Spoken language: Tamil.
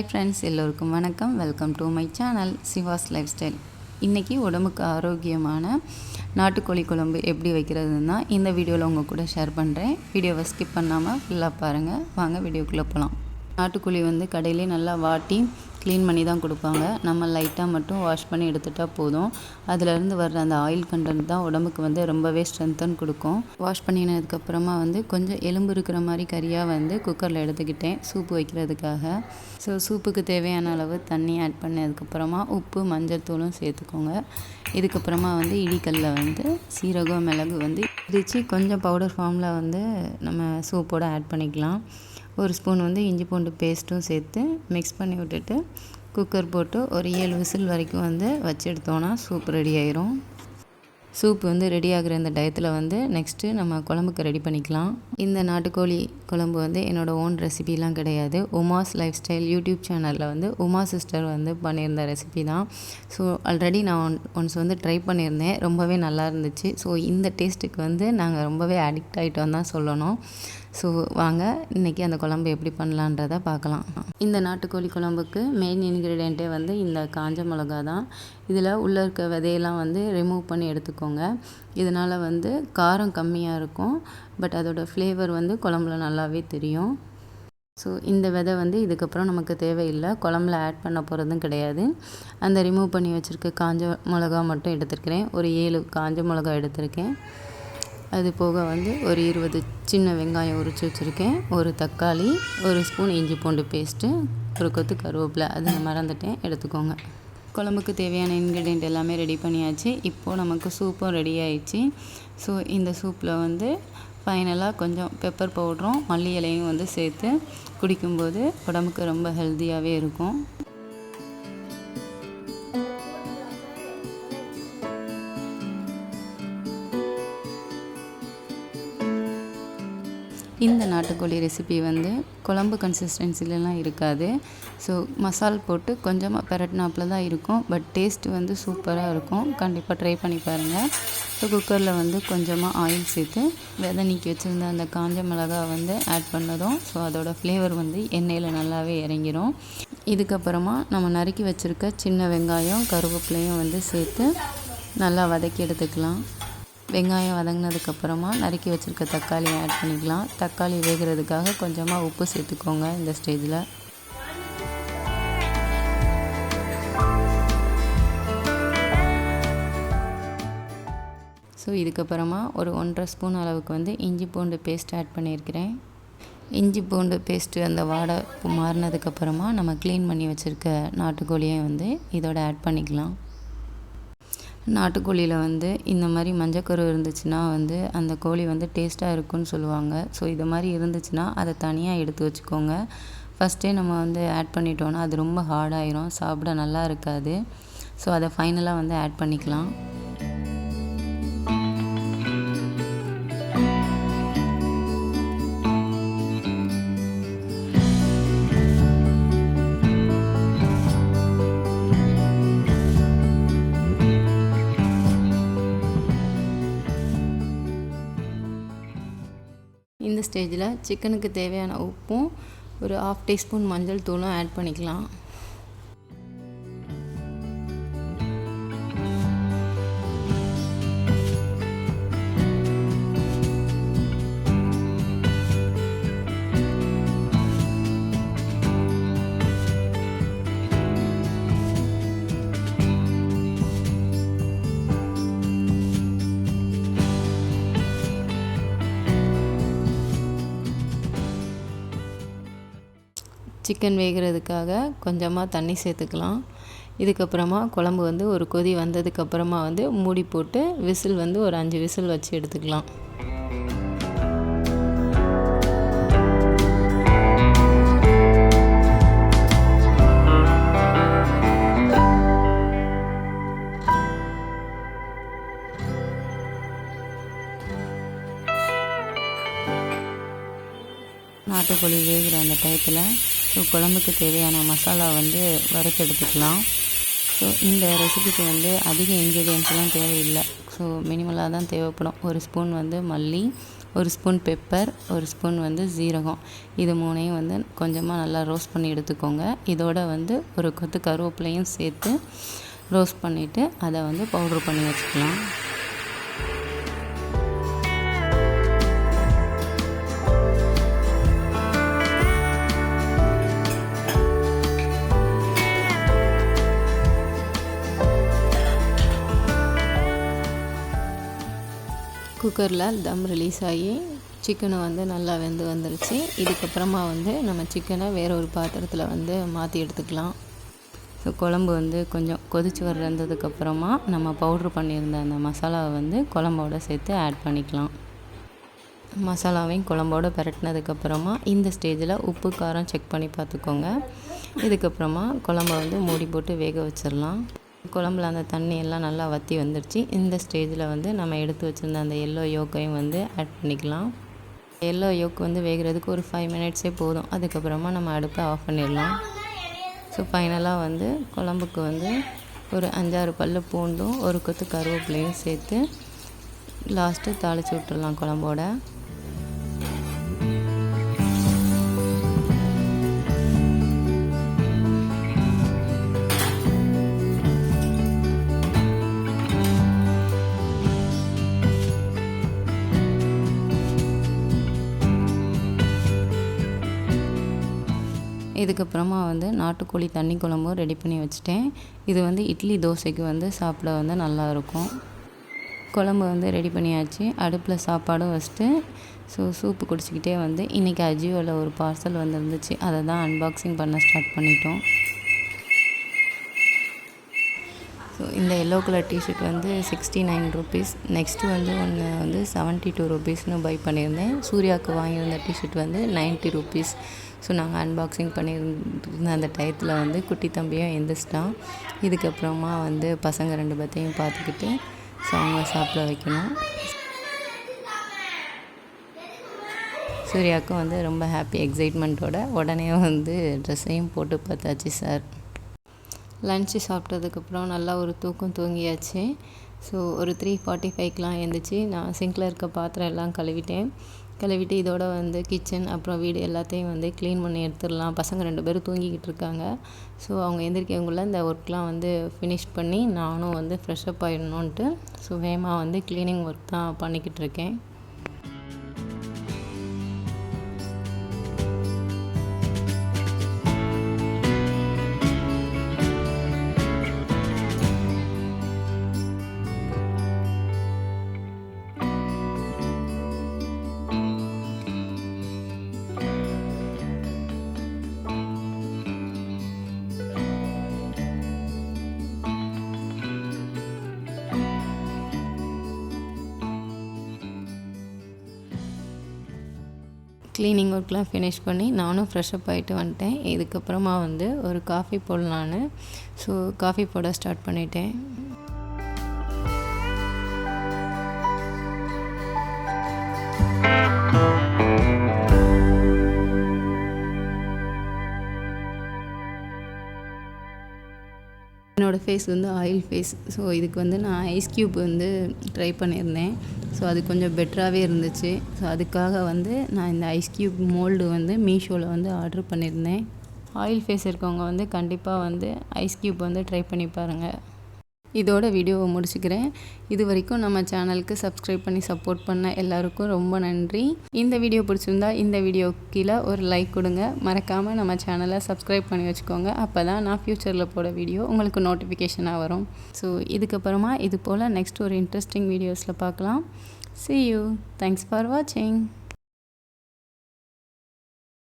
ஹாய் ஃப்ரெண்ட்ஸ், எல்லோருக்கும் வணக்கம். Welcome to my channel Siva's life style. இன்றைக்கி உடம்புக்கு ஆரோக்கியமான நாட்டுக்கோழி குழம்பு எப்படி வைக்கிறதுன்னு தான் இந்த வீடியோவில் உங்கள் கூட ஷேர் பண்ணுறேன். வீடியோவை ஸ்கிப் பண்ணாமல் ஃபுல்லாக பாருங்கள். வாங்க வீடியோக்குள்ளே போகலாம். நாட்டுக்கோழி கடையிலே நல்லா வாட்டி க்ளீன் பண்ணி தான் கொடுப்பாங்க. நம்ம லைட்டாக மட்டும் வாஷ் பண்ணி எடுத்துட்டால் போதும். அதிலேருந்து வர்ற அந்த ஆயில் கண்டென்ட் தான் உடம்புக்கு ரொம்பவே ஸ்ட்ரென்த்தன் கொடுக்கும். வாஷ் பண்ணினதுக்கப்புறமா கொஞ்சம் எலும்பு இருக்கிற மாதிரி கறியாக குக்கரில் எடுத்துக்கிட்டேன் சூப்பு வைக்கிறதுக்காக. ஸோ சூப்புக்கு தேவையான அளவு தண்ணி ஆட் பண்ணதுக்கப்புறமா உப்பு மஞ்சள் தூளும் சேர்த்துக்கோங்க. இதுக்கப்புறமா இடிக்கல்லில் சீரகம் மிளகு இடித்து கொஞ்சம் பவுடர் ஃபார்மில் நம்ம சூப்போடு ஆட் பண்ணிக்கலாம். ஒரு ஸ்பூன் இஞ்சி பூண்டு பேஸ்ட்டும் சேர்த்து மிக்ஸ் பண்ணி விட்டுட்டு குக்கர் போட்டு ஒரு 7 விசில் வரைக்கும் வச்சு எடுத்தோன்னா சூப் ரெடி ஆயிரும். சூப் ரெடி ஆகிற இந்த டயத்தில் நெக்ஸ்ட்டு நம்ம குழம்புக்கு ரெடி பண்ணிக்கலாம். இந்த நாட்டுக்கோழி குழம்பு என்னோடய ஓன் ரெசிபிலாம் கிடையாது. உமாஸ் லைஃப் ஸ்டைல் யூடியூப் சேனலில் உமா சிஸ்டர் பண்ணியிருந்த ரெசிபி தான். ஸோ ஆல்ரெடி நான் ஒன்ஸ் ட்ரை பண்ணியிருந்தேன். ரொம்பவே நல்லா இருந்துச்சு. ஸோ இந்த டேஸ்ட்டுக்கு நாங்கள் ரொம்பவே அடிக்ட் ஆகிட்டோம் தான் சொல்லணும். ஸோ வாங்க இன்றைக்கி அந்த குழம்பு எப்படி பண்ணலான்றதை பார்க்கலாம். இந்த நாட்டுக்கோழி குழம்புக்கு மெயின் இன்க்ரீடியண்ட்டே இந்த காஞ்ச மிளகா தான். இதில் உள்ளே இருக்க விதையெல்லாம் ரிமூவ் பண்ணி எடுத்துக்கோங்க. இதனால் காரம் கம்மியாக இருக்கும். பட் அதோடய ஃப்ளேவர் குழம்புல நல்லாவே தெரியும். ஸோ இந்த விதை இதுக்கப்புறம் நமக்கு தேவையில்லை. குழம்புல ஆட் பண்ண போகிறதும் கிடையாது. அந்த ரிமூவ் பண்ணி வச்சுருக்க காஞ்ச மிளகா மட்டும் எடுத்துருக்கிறேன். ஒரு 7 காஞ்ச மிளகா எடுத்திருக்கேன். அது போக ஒரு 20 சின்ன வெங்காயம் உரித்து வச்சுருக்கேன். ஒரு தக்காளி, ஒரு ஸ்பூன் இஞ்சி பூண்டு பேஸ்ட்டு, ஒரு கொத்து கருவேப்பிலை, அது நான் மறந்துட்டேன், எடுத்துக்கோங்க. குழம்புக்கு தேவையான இன்க்ரீடியண்ட் எல்லாமே ரெடி பண்ணியாச்சு. இப்போது நமக்கு சூப்பும் ரெடி ஆயிடுச்சு. ஸோ இந்த சூப்பில் ஃபைனலாக கொஞ்சம் பெப்பர் பவுடரும் மல்லி இலையும் சேர்த்து குடிக்கும்போது உடம்புக்கு ரொம்ப ஹெல்த்தியாகவே இருக்கும். இந்த நாட்டுக்கோழி ரெசிபி குழம்பு கன்சிஸ்டன்சிலலாம் இருக்காது. ஸோ மசால் போட்டு கொஞ்சமாக பெரட்டினாப்பில் தான் இருக்கும். பட் டேஸ்ட்டு சூப்பராக இருக்கும். கண்டிப்பாக ட்ரை பண்ணி பாருங்கள். ஸோ குக்கரில் கொஞ்சமாக ஆயில் சேர்த்து விதை நீக்கி வச்சுருந்த அந்த காஞ்ச மிளகா ஆட் பண்ணதும் ஸோ அதோடய ஃப்ளேவர் எண்ணெயில் நல்லாவே இறங்கிடும். இதுக்கப்புறமா நம்ம நறுக்கி வச்சுருக்க சின்ன வெங்காயம் கருவேப்பிலையும் சேர்த்து நல்லா வதக்கி எடுத்துக்கலாம். வெங்காயம் வதங்கினதுக்கப்புறமா நறுக்கி வச்சுருக்க தக்காளியை ஆட் பண்ணிக்கலாம். தக்காளி வேகிறதுக்காக கொஞ்சமாக உப்பு சேர்த்துக்கோங்க இந்த ஸ்டேஜில். ஸோ இதுக்கப்புறமா ஒரு 1.5 ஸ்பூன் அளவுக்கு இஞ்சி பூண்டு பேஸ்ட் ஆட் பண்ணியிருக்கிறேன். இஞ்சி பூண்டு பேஸ்ட்டு அந்த வாடை மாறினதுக்கப்புறமா நம்ம க்ளீன் பண்ணி வச்சுருக்க நாட்டுக்கோழியை இதோட ஆட் பண்ணிக்கலாம். நாட்டுக்கோழியில் இந்த மாதிரி மஞ்சக்கரு இருந்துச்சுன்னா அந்த கோழி டேஸ்ட்டாக இருக்குன்னு சொல்லுவாங்க. ஸோ இது மாதிரி இருந்துச்சுன்னா அதை தனியாக எடுத்து வச்சுக்கோங்க. ஃபஸ்ட்டே நம்ம ஆட் பண்ணிட்டோன்னா அது ரொம்ப ஹார்டாயிரும், சாப்பிட நல்லா இருக்காது. ஸோ அதை ஃபைனலாக ஆட் பண்ணிக்கலாம். இந்த ஸ்டேஜில் சிக்கனுக்கு தேவையான உப்பும் ஒரு 1/2 டீஸ்பூன் மஞ்சள் தூளும் ஆட் பண்ணிக்கலாம். சிக்கன் வேகிறதுக்காக கொஞ்சமாக தண்ணி சேர்த்துக்கலாம். இதுக்கப்புறமா குழம்பு ஒரு கொதி வந்ததுக்கப்புறமா மூடி போட்டு விசில் ஒரு 5 விசில் வச்சு எடுத்துக்கலாம். நாட்டுக்கோழி வேகிற அந்த டயத்தில் ஸோ குழம்புக்கு தேவையான மசாலா வறுத்தெடுத்துக்கலாம். ஸோ இந்த ரெசிபிக்கு அதிக இன்க்ரீடியன்ஸ்லாம் தேவையில்லை. ஸோ மினிமலாக தான் தேவைப்படும். ஒரு ஸ்பூன் மல்லி, 1 ஸ்பூன் பெப்பர், 1 ஸ்பூன் வந்து ஜீரகம், இது 3ஐயும் வந்து கொஞ்சமாக நல்லா ரோஸ்ட் பண்ணி எடுத்துக்கோங்க. இதோட வந்து ஒரு கொத்து கருவேப்பிலையும் சேர்த்து ரோஸ்ட் பண்ணிவிட்டு அதை வந்து பவுட்ரு பண்ணி வச்சுக்கலாம். குக்கரில் தம் ரிலீஸ் ஆகி சிக்கனை வந்து நல்லா வெந்து வந்துருச்சு. இதுக்கப்புறமா வந்து நம்ம சிக்கனை வேற ஒரு பாத்திரத்தில் வந்து மாற்றி எடுத்துக்கலாம். ஸோ குழம்பு வந்து கொஞ்சம் கொதித்து வந்ததுக்கப்புறமா நம்ம பவுட்ரு பண்ணியிருந்த அந்த மசாலாவை வந்து குழம்போடு சேர்த்து ஆட் பண்ணிக்கலாம். மசாலாவையும் குழம்போடு பிரட்டினதுக்கப்புறமா இந்த ஸ்டேஜில் உப்பு காரம் செக் பண்ணி பார்த்துக்கோங்க. இதுக்கப்புறமா குழம்ப வந்து மூடி போட்டு வேக வச்சிடலாம். குழம்புல அந்த தண்ணி எல்லாம் நல்லா வற்றி வந்துடுச்சு. இந்த ஸ்டேஜில் வந்து நம்ம எடுத்து வச்சுருந்த அந்த எல்லோ யோக்கையும் வந்து ஆட் பண்ணிக்கலாம். எல்லோ யோக் வந்து வேகிறதுக்கு ஒரு 5 மினிட்ஸே போதும். அதுக்கப்புறமா நம்ம அடுப்பை ஆஃப் பண்ணிடலாம். ஸோ ஃபைனலாக வந்து குழம்புக்கு வந்து ஒரு 5-6 பல்லு பூண்டும் ஒரு கொத்து கருவேப்பிலையும் சேர்த்து லாஸ்ட்டு தாளித்து விட்டுடலாம் குழம்போட. இதுக்கப்புறமா வந்து நாட்டுக்கோழி தண்ணி குழம்பும் ரெடி பண்ணி வச்சுட்டேன். இது வந்து இட்லி தோசைக்கு வந்து சாப்பிட வந்து நல்லாயிருக்கும். குழம்பு வந்து ரெடி பண்ணியாச்சு. அடுப்பில் சாப்பாடும் வச்சுட்டு சூப்பு குடிச்சிக்கிட்டே வந்து இன்றைக்கி அஜியோவில் ஒரு பார்சல் வந்துருந்துச்சு. அதை தான் அன்பாக்சிங் பண்ண ஸ்டார்ட் பண்ணிட்டோம். ஸோ இந்த எல்லோ கலர் டிஷர்ட் வந்து 69 ருபீஸ். நெக்ஸ்ட்டு வந்து ஒன்று வந்து 72 ருபீஸ்னு பை பண்ணியிருந்தேன். சூர்யாவுக்கு வாங்கியிருந்த டிஷர்ட் வந்து 90 ருபீஸ். ஸோ நாங்கள் அன்பாக்சிங் பண்ணியிருந்த அந்த டயத்தில் வந்து குட்டி தம்பியும் எந்திரிச்சிட்டான். இதுக்கப்புறமா வந்து பசங்க 2 பேர்த்தையும் பார்த்துக்கிட்டு அவங்க சாப்பிட வைக்கணும். சூர்யாவுக்கும் வந்து ரொம்ப ஹாப்பி எக்ஸைட்மெண்ட்டோட உடனே வந்து ட்ரெஸ்ஸையும் போட்டு பார்த்தாச்சு சார். லன்ச்சு சாப்பிட்டதுக்கப்புறம் நல்லா ஒரு தூக்கம் தூங்கியாச்சு. ஸோ ஒரு 3:45க்கெலாம் எழுந்திரிச்சு நான் சிங்கில் இருக்க பாத்திரம் எல்லாம் கழுவிட்டு இதோட வந்து கிச்சன் அப்புறம் வீடு எல்லாத்தையும் வந்து க்ளீன் பண்ணி எடுத்துடலாம். பசங்க 2 பேரும் தூங்கிக்கிட்டு இருக்காங்க. ஸோ அவங்க எந்திரிக்கக்குள்ளே இந்த ஒர்க்லாம் வந்து ஃபினிஷ் பண்ணி நானும் வந்து ஃப்ரெஷ்அப் ஆகிடணுன்ட்டு வேகமாக வந்து க்ளீனிங் ஒர்க் தான் பண்ணிக்கிட்டு இருக்கேன். க்ளீனிங் ஒர்க்லாம் ஃபினிஷ் பண்ணி நானும் ஃப்ரெஷ்அப் ஆகிட்டு வந்துட்டேன். இதுக்கப்புறமா வந்து ஒரு காஃபி போடலான்னு காஃபி போட ஸ்டார்ட் பண்ணிட்டேன். என்னோடய ஃபேஸ் வந்து ஆயில் ஃபேஸ். இதுக்கு வந்து நான் ஐஸ் க்யூப் வந்து ட்ரை பண்ணியிருந்தேன். அது கொஞ்சம் பெட்டராகவே இருந்துச்சு. அதுக்காக வந்து நான் இந்த ஐஸ் க்யூப் மோல்டு வந்து மீஷோவில் வந்து ஆர்டர் பண்ணியிருந்தேன். ஆயில் ஃபேஸ் இருக்கவங்க வந்து கண்டிப்பாக வந்து ஐஸ் க்யூப் வந்து ட்ரை பண்ணி பாருங்கள். இதோட வீடியோவை முடிச்சுக்கிறேன். இது வரைக்கும் நம்ம சேனலுக்கு சப்ஸ்கிரைப் பண்ணி சப்போர்ட் பண்ண எல்லாருக்கும் ரொம்ப நன்றி. இந்த வீடியோ பிடிச்சிருந்தா இந்த வீடியோ கீழே ஒரு லைக் கொடுங்க. மறக்காமல் நம்ம சேனலை சப்ஸ்கிரைப் பண்ணி வச்சுக்கோங்க. அப்போ தான் நான் ஃப்யூச்சரில் போட வீடியோ உங்களுக்கு நோட்டிஃபிகேஷனாக வரும். இதுக்கப்புறமா இது போல் நெக்ஸ்ட் ஒரு இன்ட்ரெஸ்டிங் வீடியோஸில் பார்க்கலாம். See you. Thanks for watching.